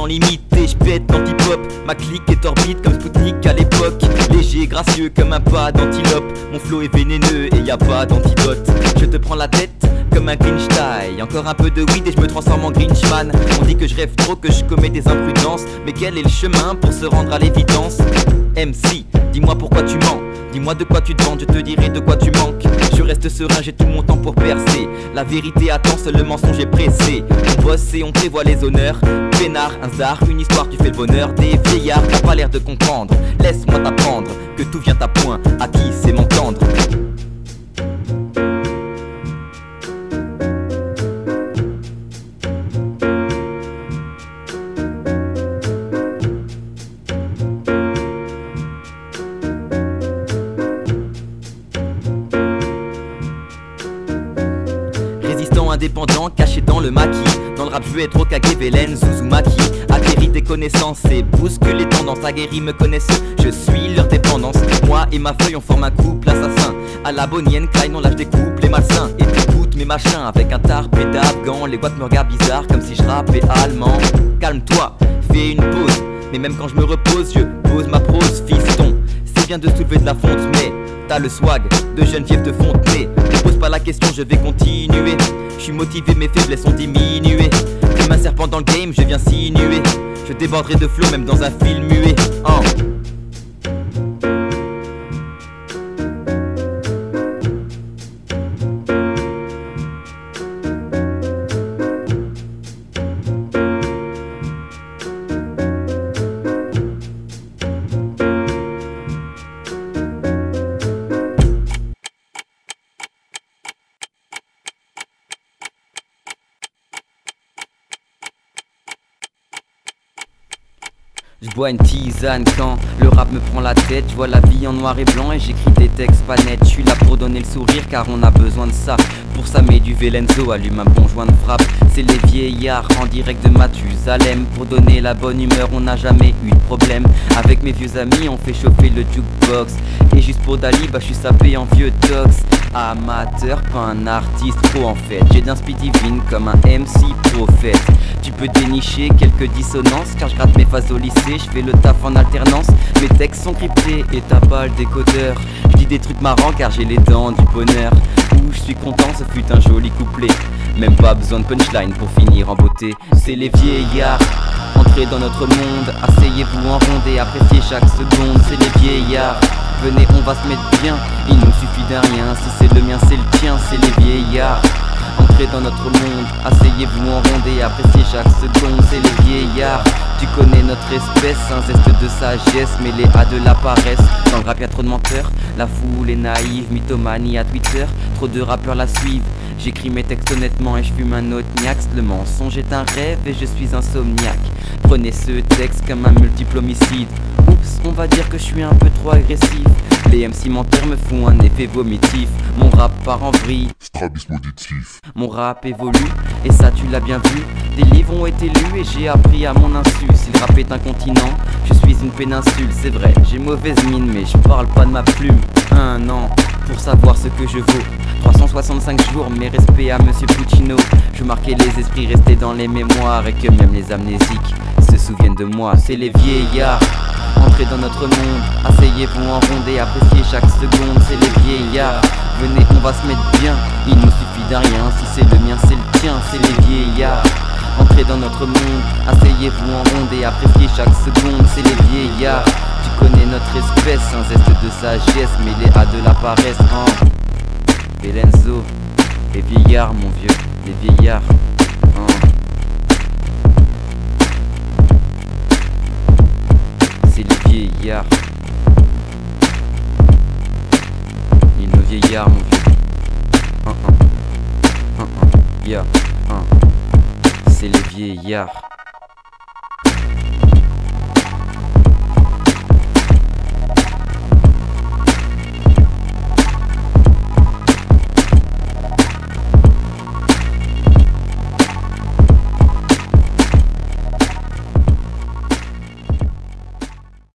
sans limite et je pète l'anti-pop. Ma clique est orbite comme Spoutnik à l'époque. Léger, gracieux comme un pas d'antilope. Mon flow est vénéneux et y a pas d'antidote. Je te prends la tête comme un Grinch-taille. Encore un peu de weed et je me transforme en Grinchman. On dit que je rêve trop, que je commets des imprudences. Mais quel est le chemin pour se rendre à l'évidence? MC, dis-moi pourquoi tu mens. Dis-moi de quoi tu te vends, je te dirai de quoi tu manques. Je reste serein, j'ai tout mon temps pour percer. La vérité attend, seul le mensonge est pressé. On bosse et on prévoit les honneurs. Peinard, un zar, une histoire, tu fais le bonheur des vieillards. T'as pas l'air de comprendre, laisse-moi t'apprendre que tout vient à point, à qui c'est m'entendre. Indépendant, caché dans le maquis. Dans le rap, je veux être Hokage, Velen, Zuzumaki. Atterri des connaissances et bouscule les tendances. Aguerris me connaissent, je suis leur dépendance. Moi et ma feuille, on forme un couple assassin. À la Bonnie and Clyde, on lâche des couples malsains. Et t'écoutes mes machins avec un tarp et d'afghan. Les boîtes me regardent bizarre comme si je rappais allemand. Calme-toi, fais une pause. Mais même quand je me repose, je pose ma prose, fiston. C'est bien de soulever de la fonte, mais t'as le swag de Geneviève de Fontenay. Ne pose pas la question, je vais continuer. Je suis motivé, mes faiblesses sont diminuées. Comme un serpent dans le game, je viens sinuer. Je déborderai de flow même dans un film muet. Je bois une tisane quand le rap me prend la tête. Je vois la vie en noir et blanc et j'écris des textes pas nets. Je suis là pour donner le sourire car on a besoin de ça. Pour ça mets du Velenzo, allume un bon joint de frappe. C'est les vieillards en direct de Mathusalem. Pour donner la bonne humeur on n'a jamais eu de problème. Avec mes vieux amis on fait chauffer le jukebox. Et juste pour Dali bah je suis sapé en vieux tox. Amateur, pas un artiste pro en fait. J'ai d'un speed divine comme un MC prophète. Tu peux dénicher quelques dissonances car je gratte mes phases au lycée, je fais le taf en alternance. Mes textes sont cryptés et t'as pas le décodeur. Je dis des trucs marrants car j'ai les dents du bonheur. Ouh je suis content, ce fut un joli couplet. Même pas besoin de punchline pour finir en beauté. C'est les vieillards, entrez dans notre monde. Asseyez-vous en ronde et appréciez chaque seconde. C'est les vieillards, venez on va se mettre bien. Il nous suffit d'un rien, si c'est le mien c'est le tien. C'est les vieillards, entrez dans notre monde. Asseyez-vous en ronde et appréciez chaque seconde. C'est les vieillards, tu connais notre espèce. Un zeste de sagesse mêlé à de la paresse. Dans le rap y'a trop de menteurs, la foule est naïve. Mythomanie à Twitter, trop de rappeurs la suivent. J'écris mes textes honnêtement et je fume un autre niax. Le mensonge est un rêve et je suis insomniaque. Prenez ce texte comme un multiple homicide. Oups, on va dire que je suis un peu trop agressif. Les MC menteurs me font un effet vomitif. Mon rap part en vrille, strabisme auditif. mon rap évolue, et ça tu l'as bien vu. Des livres ont été lus et j'ai appris à mon insu. Si le rap est un continent, je suis une péninsule. C'est vrai, j'ai mauvaise mine mais je parle pas de ma plume. Un an pour savoir ce que je vaux. 365 jours, mes respects à Monsieur Puccino. Je marquais les esprits restés dans les mémoires. Et que même les amnésiques se souviennent de moi. C'est les vieillards, entrez dans notre monde. Asseyez-vous en ronde et appréciez chaque seconde. C'est les vieillards, venez on va se mettre bien. Il nous suffit d'un rien, si c'est le mien c'est le tien. C'est les vieillards, entrez dans notre monde. Asseyez-vous en ronde et appréciez chaque seconde. C'est les vieillards, tu connais notre espèce. Un zeste de sagesse mêlé à de la paresse. Velenzo, les vieillards mon vieux, les vieillards. C'est les vieillards. Et nos vieillards mon vieux. Yeah. C'est les vieillards.